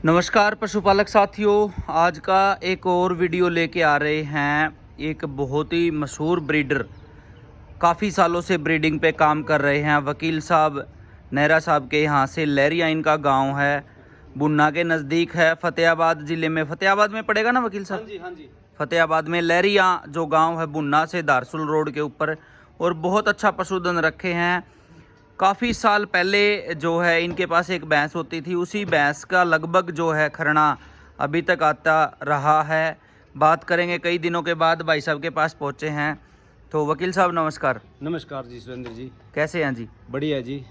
नमस्कार पशुपालक साथियों, आज का एक और वीडियो लेके आ रहे हैं। एक बहुत ही मशहूर ब्रीडर, काफ़ी सालों से ब्रीडिंग पे काम कर रहे हैं, वकील साहब नेहरा साहब के यहाँ से। लहरिया इनका गांव है, बुन्ना के नज़दीक है, फ़तेहाबाद ज़िले में। फ़तेहाबाद में पड़ेगा ना वकील साहब? हाँ जी, हाँ जी। फ़तेहाबाद में लहरिया जो गांव है, बुन्ना से दारसुल रोड के ऊपर। और बहुत अच्छा पशुधन रखे हैं। काफ़ी साल पहले जो है इनके पास एक भैंस होती थी, उसी भैंस का लगभग जो है खरना अभी तक आता रहा है। बात करेंगे, कई दिनों के बाद भाई साहब के पास पहुंचे हैं। तो वकील साहब नमस्कार। नमस्कार जी सुरेंद्र जी। कैसे हैं जी? बढ़िया जी।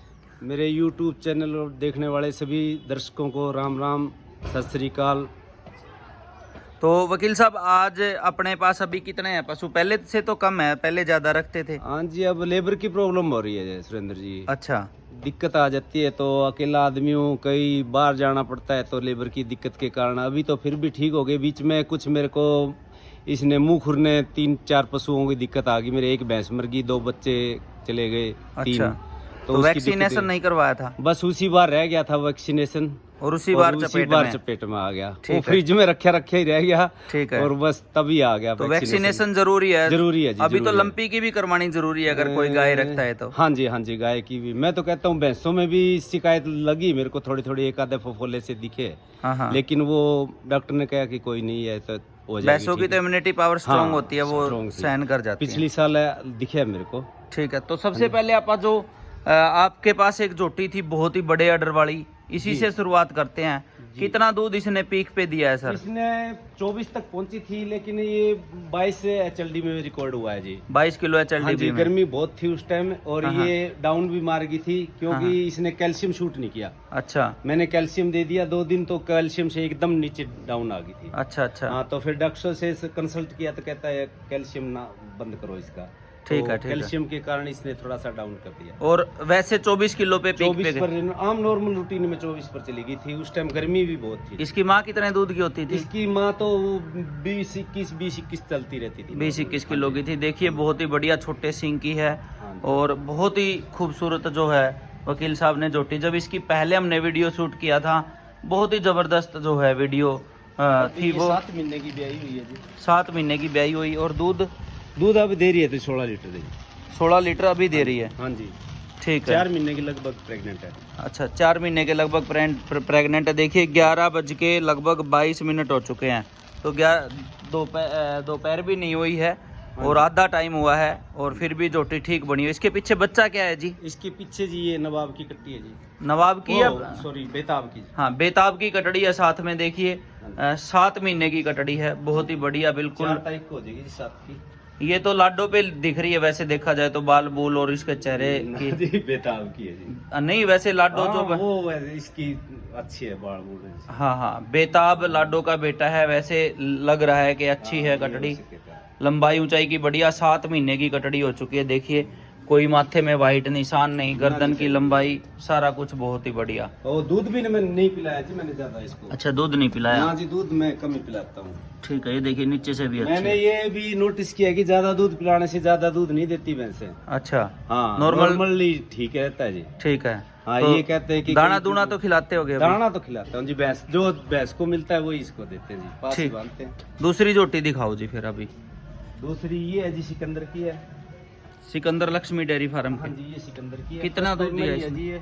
मेरे YouTube चैनल और देखने वाले सभी दर्शकों को राम राम, सत श्री अकाल। तो वकील साहब, आज अपने पास अभी कितने हैं पशु? पहले से तो कम है, पहले ज़्यादा रखते थे। हाँ जी, अब लेबर की प्रॉब्लम हो रही है सुरेंद्र जी। अच्छा। दिक्कत आ जाती है, तो अकेला आदमी हूँ, कई बार जाना पड़ता है, तो लेबर की दिक्कत के कारण अभी तो फिर भी ठीक हो गए। बीच में कुछ मेरे को इसने मुंह खुरने 3-4 पशुओं की दिक्कत आ गई। मेरे एक भैंस मर गई, 2 बच्चे चले गए, 3। अच्छा, तो वैक्सीनेशन नहीं करवाया था? बस उसी बार रह गया था वैक्सीनेशन, और उसी बार चपेट में आ गया। वो फ्रिज में रखे ही रह गया। ठीक है। और बस तभी आ गया। तो वैक्सीनेशन जरूरी है? जरूरी है जी। अभी तो लंपी की भी करवानी जरूरी है अगर कोई गाय रखता है तो। हाँ जी, हाँ जी, गाय की भी। मैं तो कहता हूँ भैंसों में भी शिकायत लगी मेरे को, थोड़ी थोड़ी एक आधे फफोले से दिखे। हाँ। लेकिन वो डॉक्टर ने कहा कि कोई नहीं है, तो हो जाएगी। भैंसों की तो इम्यूनिटी पावर स्ट्रांग होती है, वो सहन कर जाती है। पिछली साल दिखे मेरे को। ठीक है। तो सबसे पहले आप जो आपके पास एक झोटी थी बहुत ही बड़े ऑर्डर वाली, इसी से शुरुआत करते हैं। कितना दूध इसने पीक पे दिया है सर? इसने 24 तक पहुंची थी, लेकिन ये 22 HLD में रिकॉर्ड हुआ है जी। 22 किलो HLD हाँ जी, में। गर्मी बहुत थी उस टाइम, और ये डाउन भी मार गई थी क्योंकि इसने कैल्शियम शूट नहीं किया। अच्छा। मैंने कैल्शियम दे दिया 2 दिन, तो कैल्शियम से एकदम नीचे डाउन आ गई थी। अच्छा। हाँ, तो फिर डॉक्टर से कंसल्ट किया तो कहता है कैल्शियम ना बंद करो इसका। ठीक है। कैल्शियम के कारण इसने थोड़ा सा डाउन कर दिया। और वैसे 24 किलो पे पीक 24 पर आम नॉर्मल रूटीन में 24 पर चली गई थी। उस टाइम गर्मी भी बहुत थी। इसकी माँ कितने दूध की होती थी? इसकी माँ तो 20-21 चलती रहती थी। 20-21 किलो की थी। देखिए, बहुत ही बढ़िया छोटे सिंग की है, और बहुत ही खूबसूरत जो है वकील साहब ने झोटी। जब इसकी पहले हमने वीडियो शूट किया था, बहुत ही जबरदस्त जो है वीडियो थी। वो 7 महीने की ब्याई हुई है जी। 7 महीने की ब्याई हुई। और दूध अब दे रही है तो 16 लीटर दे। 16 लीटर अभी दे रही है? हाँ जी। ठीक है। 4 महीने की लगभग प्रेग्नेंट है। अच्छा, 4 महीने के लगभग प्रेग्नेंट है। देखिए 11 बज के लगभग 22 मिनट हो चुके हैं, तो दोपहर भी नहीं हुई है और आधा टाइम हुआ है, और फिर भी झोटी ठीक बनी हुई। इसके पीछे बच्चा क्या है जी? इसके पीछे जी ये नवाब की कट्टी है जी। नवाब की है? सॉरी, बेताब की। हाँ, बेताब की कटड़ी है साथ में। देखिए 7 महीने की कटड़ी है, बहुत ही बढ़िया। बिल्कुल 4 तारीख को हो जाएगी 7 की। ये तो लाडो पे दिख रही है वैसे देखा जाए तो, बाल बूल और इसके चेहरे की। जी बेताब की है जी। नहीं, वैसे लाडो जो वो इसकी अच्छी है, बाल बूल। हाँ, बेताब लाडो का बेटा है। वैसे लग रहा है कि अच्छी है कटड़ी, लंबाई ऊंचाई की बढ़िया। 7 महीने की कटड़ी हो चुकी है। देखिए, कोई माथे में वाइट निशान नहीं, गर्दन की लंबाई, सारा कुछ बहुत ही बढ़िया। और दूध भी मैंने नहीं पिलाया जी, मैंने ज्यादा इसको। अच्छा, दूध नहीं पिलाया? हाँ जी, दूध मैं कम ही पिलाता हूँ। ठीक है। ये देखिए नीचे से भी मैंने ये भी नोटिस किया कि ज्यादा दूध पिलाने से ज्यादा दूध नहीं देती भैंसें। अच्छा। हाँ, नॉर्मली ठीक रहता है जी। ठीक है। हाँ, तो ये कहते हैं कि दाना दूना तो खिलाते होगे? दाना तो खिलाता हूँ जी। भैंस को मिलता है वही इसको देते हैं जी, पास ही बांधते हैं। दूसरी झोटी दिखाओ जी फिर। अभी दूसरी ये है जी, सिकंदर की है। सिकंदर लक्ष्मी डेयरी फार्म हाँ की? जी, ये सिकंदर की है। कितना दूध दिया है जी?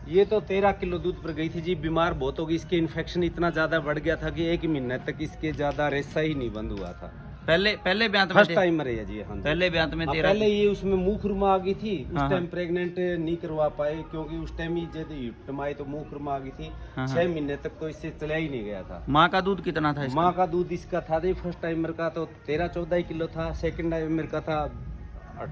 ये तो 13 किलो दूध पर गई थी जी। बीमार बहुत होगी, इसके इन्फेक्शन इतना ज्यादा बढ़ गया था कि 1 महीने तक इसके ज्यादा रेसा ही नहीं बंद हुआ था। पहले ब्यांत में फर्स्ट टाइम मरे है जी। हाँ जी, पहले ब्यांत में 13। पहले ये उसमें मुंह खुरमा आ गई थी। उस टाइम प्रेग्नेंट नहीं करवा पाए क्योंकि उस टाइम ही जब हिप्टमाई तो मुंह खुरमा आ गई थी। 6 महीने तक तो इससे चला ही नहीं गया था। माँ का दूध कितना था इसका? माँ का दूध इसका था जी, फर्स्ट टाइमर का तो 13-14 किलो था। सेकंड टाइमर का था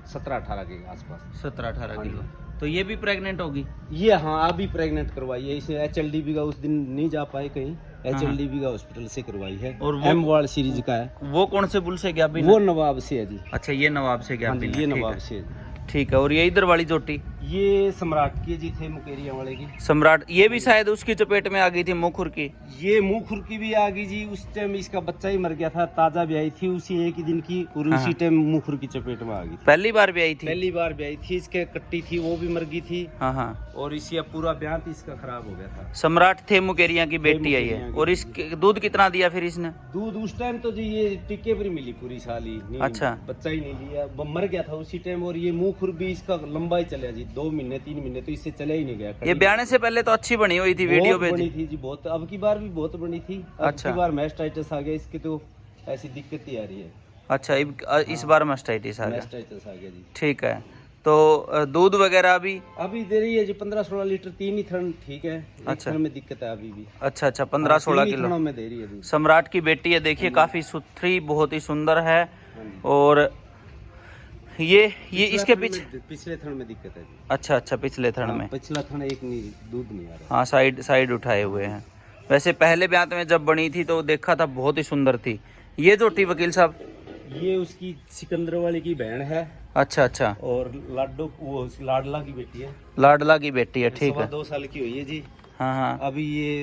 17-18 के आसपास। 17-18 किलो। तो ये भी प्रेग्नेंट होगी? ये हाँ, अभी प्रेग्नेंट करवाई है इसे। HLDB का उस दिन नहीं जा पाए कहीं, HLDB का हॉस्पिटल से करवाई है। और वो M-वार्ड सीरीज का है। वो कौन से बुल से गया? वो नवाब से है जी। अच्छा, ये नवाब से गया? ये नवाब से। ठीक है। और ये इधर वाली झोटी? ये सम्राट की जी थे मुकेरिया वाले की। सम्राट, ये भी शायद उसकी चपेट में आ गई थी मुखुर की। ये मुंह खुर की भी आ गई जी, उस टाइम इसका बच्चा ही मर गया था, ताजा भी आई थी उसी एक ही दिन की, और हाँ। उसी टाइम मुंह खुर की चपेट में आ गई थी। पहली बार भी आई थी। पहली बार भी आई थी, इसके कट्टी थी वो भी मर गई थी, हाँ हाँ। और इसी पूरा ब्याह इसका खराब हो गया था। सम्राट थे मुकेरिया की बेटी आई मुकेरिया है। की और इसके दूध कितना दिया फिर इसने? दूध उस टाइम तो जी ये टिक्के पर मिली पूरी साली नहीं, अच्छा। बच्चा ही नहीं लिया, मर गया था उसी टाइम। और ये मुंह खुर भी इसका लंबा ही चला जी, 2 महीने 3 महीने तो इससे चला ही नहीं गया। ये ब्याने से पहले तो अच्छी बनी हुई थी, वीडियो बहुत पे बनी थी जी, बहुत। अब की बार भी बहुत बनी थी। अब अच्छा। की बार मैस्टाइटिस आ गया इसकी, तो ऐसी दिक्कत ही आ रही है। अच्छा, इस बार मास्टाइटिस आ गया। मैस्टाइटिस आ गया जी। ठीक है, तो दूध वगैरह अभी दे रही है जी 15-16 लीटर, 3 ही थन ठीक है। एक अच्छा। थन में दिक्कत है अभी भी। अच्छा 15-16 3 ही किलो थनों में दे रही है दूध। सम्राट की बेटी है, देखिए काफी सुथरी, बहुत ही सुंदर है। हाँ जी। और ये इसके पिछला पीछे थन में- पिछले थन में दिक्कत है जी। अच्छा पिछले थड़ में। पिछला थन एक नहीं, दूध नहीं आ रहा। हाँ, साइड उठाए हुए हैं। वैसे पहले ब्याह में जब बनी थी तो देखा था बहुत ही सुंदर थी। ये जो थी वकील साहब, ये उसकी सिकंदर वाले की बहन है, अच्छा और लाडो वो लाडला की बेटी है। लाडला की बेटी है, ठीक 2 है। साल की हुई है जी। हाँ अभी ये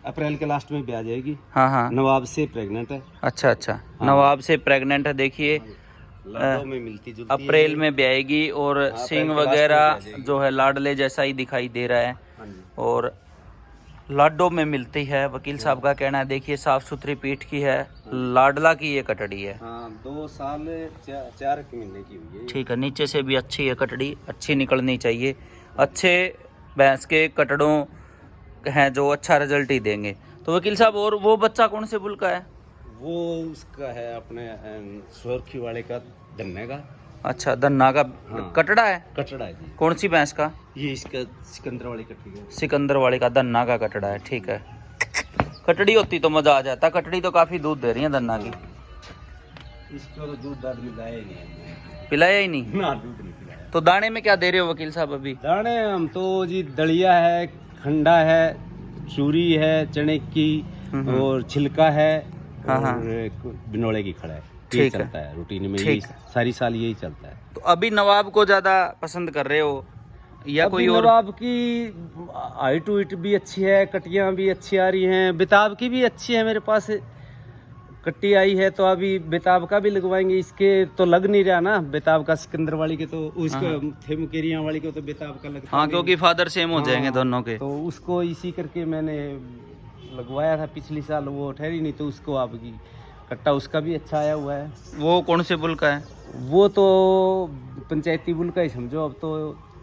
अप्रैल के लास्ट में भी आ जाएगी। हाँ। नवाब से प्रेग्नेंट है। अच्छा नवाब से प्रेग्नेंट है, देखिए लाडो में मिलती जुलती है। अप्रैल में ब्याएगी। और हाँ, सिंग अप्रैल के लास्ट में वगैरह ब्याह जाएगी। जो है लाडले जैसा ही दिखाई दे रहा है, हाँ जी। और लाडो में मिलती है। वकील साहब का कहना है, देखिए साफ सुथरी पीठ की है, लाडला की ये कटड़ी है। हाँ, 2 साल 4 के महीने की हुई है। ठीक है, नीचे से भी अच्छी है कटड़ी, अच्छी निकलनी चाहिए। अच्छे भैंस के कटड़ों हैं जो अच्छा रिजल्ट ही देंगे। तो वकील साहब, और वो बच्चा कौन से बुल का है? वो उसका है अपने सुरखी वाले का, धन्ने का। अच्छा, धन्ना का हाँ। कटड़ा है। कटड़ा है जी। कौन सी भैंस का? ये इसका सिकंदर वाली कटड़ी है। सिकंदर वाले का धन्ना का कटड़ा है, ठीक है। कटड़ी होती तो मजा आ जाता, कटड़ी तो काफी दूध दे रही है धन्ना की। इसको तो दूध दाद मिलाया ही नहीं हमने। पिलाया ही नहीं? ना, दूध नहीं पिलाया। तो दाने में क्या दे रहे हो वकील साहब अभी? दाने हम तो जी दलिया है, खंडा है, चूरी है चने की, और छिलका है, हाँ, और बिनोले की खड़ा है। ठीक ये है। चलता है रूटीन में, ठीक यही है। सारी साल यही चलता है। तो अभी नवाब को ज्यादा पसंद कर रहे हो या कोई अभी और? नवाब की हाइट टू इट भी अच्छी है, कटियां भी अच्छी आ रही हैं, बेताब की भी अच्छी है। मेरे पास कट्टी आई है, तो अभी बेताब का भी लगवाएंगे। इसके तो लग नहीं रहा ना, बेताब का सिकंदर वाली के, तो उसका थे मुकेरिया वाली को तो बेताब का लगता हाँ, नहीं। क्योंकि फादर सेम हो जाएंगे दोनों के। तो उसको इसी करके मैंने लगवाया था पिछली साल, वो ठहरी नहीं, तो उसको आपकी कट्टा उसका भी अच्छा आया हुआ है। वो कौन से बुल का है? वो तो पंचायती बुल का ही समझो अब तो।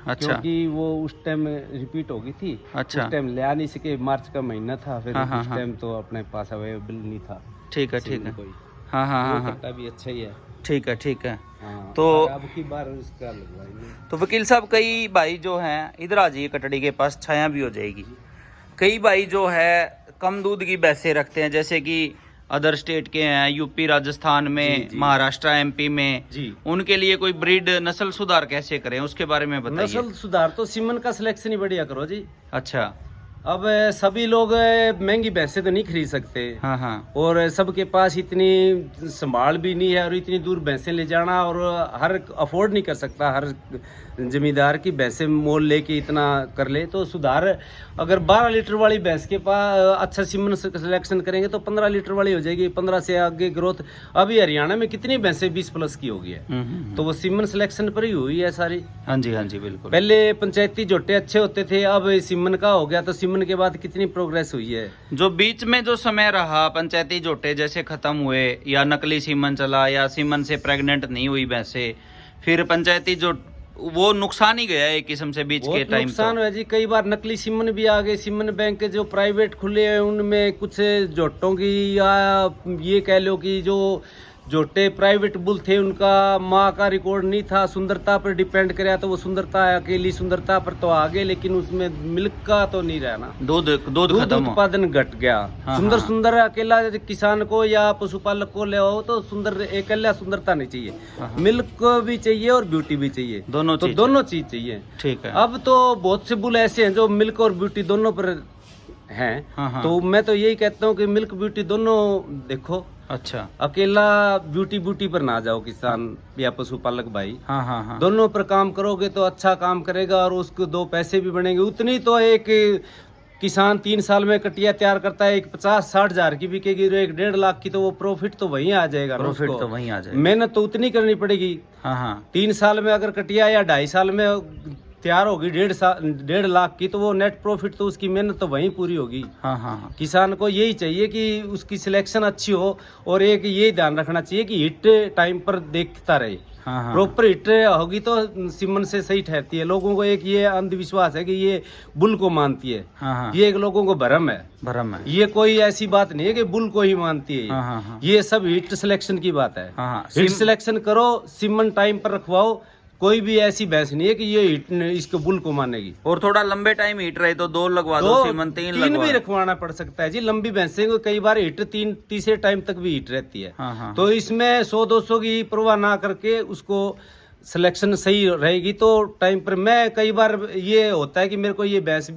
अच्छा। क्योंकि वो उस टाइम रिपीट हो गई थी। अच्छा। उस टाइम ले आ नहीं सके, मार्च का महीना था, फिर हाँ, उस टाइम तो अपने पास अवेलेबल नहीं था। ठीक है, ठीक है। कोई हाँ। वो कट्टा भी अच्छा ही है। ठीक है। हाँ, तो और अब की बार उसका लगवाएंगे। तो वकील साहब, कई भाई जो हैं, इधर आ जाइए, कटड़ी के पास छाया भी हो जाएगी। कई भाई जो है कम दूध की भैंसें रखते हैं, जैसे कि अदर स्टेट के हैं, यूपी राजस्थान में, जी। महाराष्ट्र एमपी में, जी। उनके लिए कोई ब्रीड नस्ल सुधार कैसे करें, उसके बारे में बताइए। नस्ल सुधार तो सीमन का सिलेक्शन ही बढ़िया करो जी। अच्छा। अब सभी लोग महंगी भैंसे तो नहीं खरीद सकते, हाँ। और सबके पास इतनी संभाल भी नहीं है, और इतनी दूर भैंसे ले जाना, और हर अफोर्ड नहीं कर सकता। हर जमींदार की भैंसे मोल लेके इतना कर ले, तो सुधार अगर 12 लीटर वाली भैंस के पास अच्छा सीमन सिलेक्शन करेंगे तो 15 लीटर वाली हो जाएगी। 15 से आगे ग्रोथ। अभी हरियाणा में कितनी भैंसे 20 प्लस की हो गई है, तो वो सीमन सिलेक्शन पर ही हुई है सारी। हाँ जी बिल्कुल। पहले पंचायती जोटे अच्छे होते थे, अब सीमन का हो गया, तो सीमन के बाद कितनी प्रोग्रेस हुई है। जो बीच में जो समय रहा, पंचायती जोटे जैसे खत्म हुए, या नकली सीमन चला, या सीमन से प्रेग्नेंट नहीं हुई भैंसे, फिर पंचायती जो वो नुकसान ही गया एक किस्म से बीच के बहुत टाइम। नुकसान हुआ जी। कई बार नकली सीमन भी आ गए। सीमन बैंक के जो प्राइवेट खुले हैं, उनमें कुछ जोटों की, या ये कह लो कि जो जोटे प्राइवेट बुल थे, उनका माँ का रिकॉर्ड नहीं था, सुंदरता पर डिपेंड कराया, तो वो सुंदरता अकेली सुंदरता पर तो आ गए, लेकिन उसमें मिल्क का तो नहीं रहा ना, दूध दूध खत्म हो। उत्पादन घट गया। हाँ, सुंदर हाँ। सुंदर अकेला किसान को या पशुपालक को ले आओ तो सुंदर, अकेला सुंदरता नहीं चाहिए, हाँ। मिल्क भी चाहिए और ब्यूटी भी चाहिए, दोनों तो चीज। दोनों चीज चाहिए। ठीक है। अब तो बहुत से बुल ऐसे हैं जो मिल्क और ब्यूटी दोनों पर हैं। हाँ, हाँ। तो मैं तो यही कहता हूँ कि मिल्क ब्यूटी दोनों देखो, अच्छा। अकेला ब्यूटी पर ना जाओ किसान या पशुपालक भाई। हाँ हाँ हाँ। दोनों पर काम करोगे तो अच्छा काम करेगा और उसको दो पैसे भी बनेंगे। उतनी तो एक किसान 3 साल में कटिया तैयार करता है, एक 50-60 हजार की बिकेगी, और एक 1.5 लाख की, तो वो प्रॉफिट तो वहीं आ जाएगा ना प्रॉफिट उसको। तो वहीं आ जाएगा। मेहनत तो उतनी करनी पड़ेगी। हाँ हाँ 3 साल में अगर कटिया या 2.5 साल में तैयार होगी 1.5 लाख की, तो वो नेट प्रॉफिट तो उसकी मेहनत तो वहीं पूरी होगी। हाँ हाँ हाँ। किसान को यही चाहिए कि उसकी सिलेक्शन अच्छी हो, और एक ये ध्यान रखना चाहिए कि हिट टाइम पर देखता रहे। हाँ हाँ प्रॉपर हिट होगी तो सीमन से सही ठहरती है। लोगों को एक ये अंधविश्वास है कि ये बुल को मानती है। हाँ हाँ। ये एक लोगों को भ्रम है। भरम है। ये कोई ऐसी बात नहीं है कि बुल को ही मानती है। हाँ हाँ हाँ। ये सब हिट सिलेक्शन की बात है। हाँ हाँ। हिट सिलेक्शन करो, सीमन टाइम पर रखवाओ। कोई भी ऐसी भैंस नहीं है कि ये हिट इसको बुल को मानेगी। और थोड़ा लंबे टाइम हीट रहे तो 2 लगवा दो, सीमन 3 तीन लगवा भी दो। रखवाना पड़ सकता है जी। लंबी भैंसें को कई बार हिट तीसरे टाइम तक भी हिट रहती है। हाँ हाँ। तो इसमें 100-200 की परवाह ना करके उसको सिलेक्शन सही रहेगी तो टाइम पर। मैं कई बार ये होता है कि मेरे को ये भैंस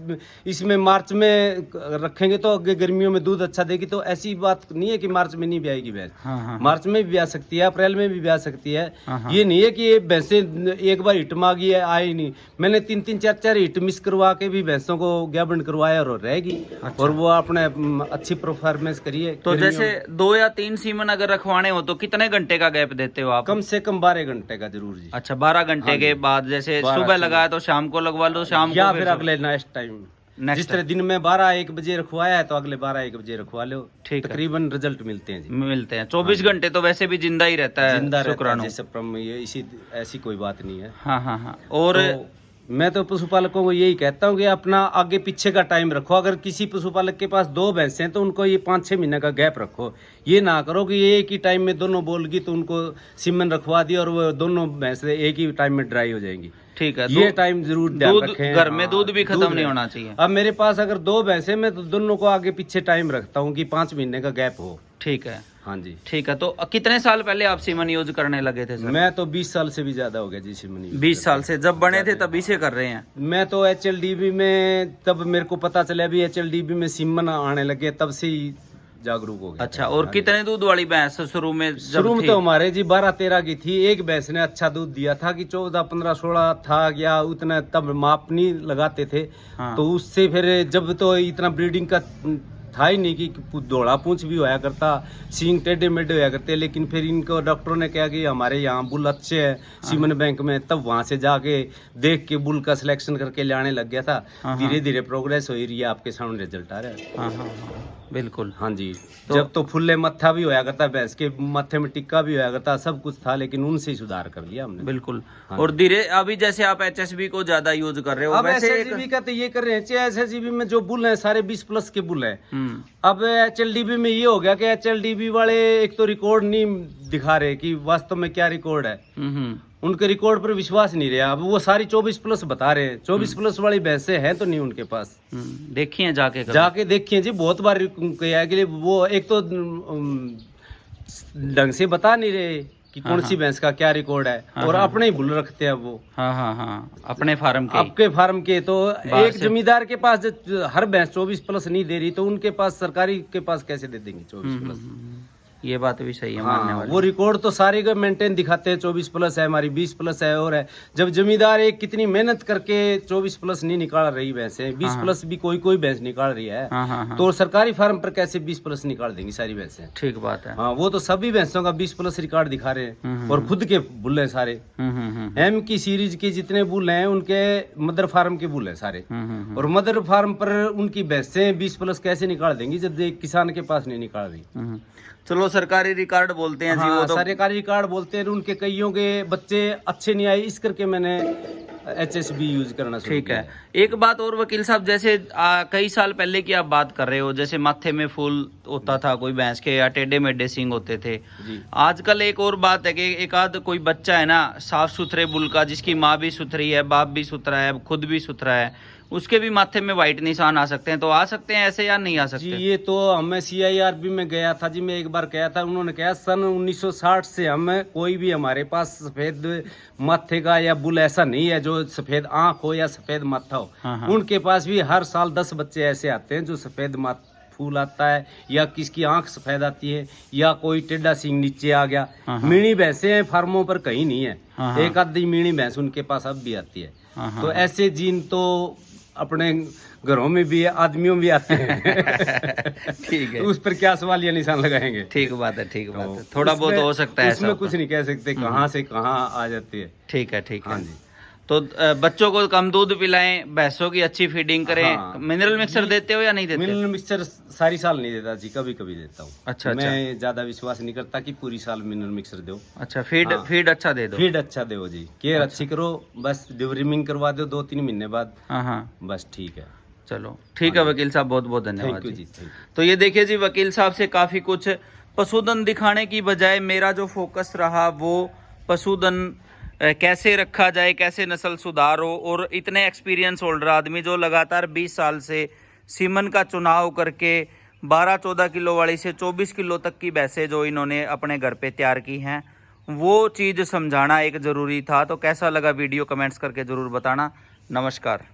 इसमें मार्च में रखेंगे तो आगे गर्मियों में दूध अच्छा देगी, तो ऐसी बात नहीं है कि मार्च में नहीं ब्याएगी भैंस। हाँ हाँ मार्च में भी ब्या सकती है, अप्रैल में भी ब्या सकती है। हाँ हाँ। ये नहीं है कि ये भैंसें एक बार हिट मांगी है आई नहीं। मैंने 3-3 4-4 हिट मिस करवा के भी भैंसों को ज्ञापन करवाया और रहेगी। अच्छा। और वो अपने अच्छी परफॉर्मेंस करिए। तो गर्मियों जैसे में 2 या 3 सीमन अगर रखवाने हो तो कितने घंटे का गैप देते हो आप? कम से कम 12 घंटे का जरूर जी। अच्छा 12 घंटे हाँ के जी। बाद, जैसे 12 सुबह से- लगाया तो शाम को लगवा लो, शाम या को फिर अगले नेक्स्ट टाइम। Next जिस तरह दिन में 12-1 बजे रखवाया है तो अगले 12-1 बजे रखवा लो। ठीक है। तकरीबन रिजल्ट मिलते हैं जी। मिलते हैं। 24 घंटे तो वैसे भी जिंदा ही रहता है जिंदा रहता है शुक्राणु। जैसे ये इसी ऐसी कोई बात नहीं है। हाँ हाँ हाँ। और तो मैं तो पशुपालकों को यही कहता हूँ कि अपना आगे पीछे का टाइम रखो। अगर किसी पशुपालक के पास 2 भैंसें हैं तो उनको ये 5-6 महीने का गैप रखो। ये ना करो कि एक ही टाइम में दोनों बोलगी तो उनको सीमन रखवा दिया और वो दोनों भैंसें एक ही टाइम में ड्राई हो जाएंगी। ठीक है। ये टाइम जरूर ध्यान दूध रखें। घर में हाँ, दूध भी खत्म नहीं रहे। होना चाहिए। अब मेरे पास अगर 2 भैंसें मैं तो दोनों को आगे पीछे टाइम रखता हूँ कि 5 महीने का गैप हो। ठीक है। हाँ जी। ठीक है। तो कितने साल पहले आप सीमन यूज करने लगे थे सर? मैं तो 20 साल से भी ज्यादा हो गया जी सीमन। 20 साल से जब बने थे तभी से कर रहे हैं? मैं तो HLDB में तब मेरे को पता चला भी HLDB में सीमन आने लगे तब से ही जागरूक हो गया। अच्छा। और कितने दूध वाली भैंस शुरू में जब शुरू में थी? तो हमारे जी 12-13 की थी। एक भैंस ने अच्छा दूध दिया था कि 14-15-16 था या उतना, तब माप नहीं लगाते थे। हाँ। तो उससे फिर जब तो इतना ब्रीडिंग का था ही नहीं कि धोड़ा पूंछ भी होया करता, सींग टेढ़े मेढ़े होया करते। लेकिन फिर इनको डॉक्टरों ने कहा कि हमारे यहाँ बुल अच्छे हैं सीमन बैंक में, तब वहां से जाके देख के बुल का सिलेक्शन करके लाने लग गया था। हाँ। धीरे धीरे प्रोग्रेस हो रही है, आपके सामने रिजल्ट आ रहा है। हाँ हाँ हाँ बिल्कुल। हाँ जी। जब तो फुल्ले मत्था भी होया करता, भैंस के मत्थे में टिक्का भी होया करता, सब कुछ था, लेकिन उनसे ही सुधार कर लिया हमने। बिल्कुल। हाँ। और धीरे अभी जैसे आप HSB को ज्यादा यूज कर रहे हो, अब वैसे SHGB का तो ये कर रहे हैं। SHGB में जो बुल है सारे 20+ के बुल है। हम्म। अब HLDB में ये हो गया कि HLDB वाले एक तो रिकॉर्ड नहीं दिखा रहे कि वास्तव में क्या रिकॉर्ड है। उनके रिकॉर्ड पर विश्वास नहीं रहा। अब वो सारी 24+ बता रहे हैं। 24+ वाली भैंसें हैं तो नहीं उनके पास। देखिए जाके कभी। जाके देखिए जी, बहुत बार किया है कि वो एक तो ढंग से बता नहीं रहे कि कौन सी भैंस का क्या रिकॉर्ड है। और अपने ही बुल रखते हैं वो। हाँ हाँ हाँ अपने फार्म के। आपके फार्म के तो बाहर एक से। जमींदार के पास जो हर भैंस 24+ नहीं दे रही तो उनके पास सरकारी के पास कैसे दे देंगे 24+? ये बात भी सही है, मानने हाँ, वाली। वो रिकॉर्ड तो सारे का मेंटेन दिखाते हैं 24+ है हमारी, 20+ है और है। जब जमींदार एक कितनी मेहनत करके 24+ नहीं निकाल रही भैंसें, 20+ भी कोई भैंस निकाल रही है, हाँ हाँ हाँ तो सरकारी फार्म पर कैसे 20+ निकाल देंगी सारी भैंसें? ठीक बात है। हाँ, वो तो सभी भैंसों का 20+ रिकॉर्ड दिखा रहे हैं और खुद के बुल हैं सारे। M की सीरीज के जितने बुल हैं उनके मदर फार्म के बुल हैं सारे। और मदर फार्म पर उनकी भैंसें 20+ कैसे निकाल देंगी जब एक किसान के पास नहीं निकाल रही? चलो सरकारी रिकॉर्ड बोलते हैं जी, हाँ, वो तो सरकारी रिकॉर्ड बोलते हैं। उनके कईयों के बच्चे अच्छे नहीं आए, इस करके मैंने HSB यूज करना शुरू ठीक किया। है। एक बात और वकील साहब, जैसे कई साल पहले की आप बात कर रहे हो, जैसे माथे में फूल होता था कोई भैंस के, या टेढ़े मेढ़े सींग होते थे। जी। आजकल एक और बात है कि एक आध कोई बच्चा है ना साफ सुथरे बुल का, जिसकी माँ भी सुथरी है, बाप भी सुथरा है, खुद भी सुथरा है, उसके भी माथे में वाइट निशान आ सकते हैं, तो आ सकते हैं ऐसे या नहीं आ जी सकते? ये तो हमें CIRB में गया था जी, मैं एक बार गया था, उन्होंने कहा सन 1960 से हमें कोई भी हमारे पास सफेद माथे का या बुल ऐसा नहीं है जो सफेद आंख हो या सफेद माथा हो। हाँ, हाँ। उनके पास भी हर साल 10 बच्चे ऐसे आते हैं जो सफेद फूल आता है, या किसकी आंख सफेद आती है, या कोई टेढ़ा सींग नीचे आ गया। हाँ, हाँ। मीणी भैंसे हैं फार्मों पर, कहीं नहीं है। हाँ, हाँ। एक आधी मीणी भैंस उनके पास अब भी आती है। हाँ, हाँ, तो हाँ। ऐसे जीन तो अपने घरों में भी है, आदमियों भी आते हैं। ठीक है, उस पर क्या सवाल या निशान लगाएंगे? ठीक बात है, ठीक बात तो है, थोड़ा बहुत उसमें- हो सकता है उसमें ऐसा कुछ ऊपर। नहीं कह सकते कहाँ से कहाँ आ जाती है। ठीक है, ठीक हाँ है। जी। तो बच्चों को कम दूध पिलाएं, भैंसों की अच्छी फीडिंग करें। हाँ। मिनरल मिक्सर जी, देते हो या नहीं देते? मिनरल मिक्सचर सारी साल नहीं देता जी, कभी कभी देता हूँ। अच्छा, अच्छा। मैं ज्यादा विश्वास नहीं करता कि पूरी साल मिनरल मिक्सचर दो। अच्छा, फीड हाँ। फीड अच्छा दे दो। फीड अच्छा दो जी, केयर अच्छी करो, बस डिवरिमिंग करवा दो 2-3 महीने बाद, हाँ, हाँ। बस ठीक है। चलो ठीक है हाँ जी। वकील साहब, बहुत बहुत धन्यवाद थैंक यू जी। जी, थैंक यू। तो ये देखिए जी, वकील साहब से काफ़ी कुछ पशुधन दिखाने की बजाय मेरा जो फोकस रहा वो पशुधन कैसे रखा जाए, कैसे नस्ल सुधार हो, और इतने एक्सपीरियंस होल्डर आदमी जो लगातार 20 साल से सीमन का चुनाव करके 12-14 किलो वाली से 24 किलो तक की भैंसें जो इन्होंने अपने घर पे तैयार की हैं, वो चीज़ समझाना एक ज़रूरी था। तो कैसा लगा वीडियो, कमेंट्स करके ज़रूर बताना। नमस्कार।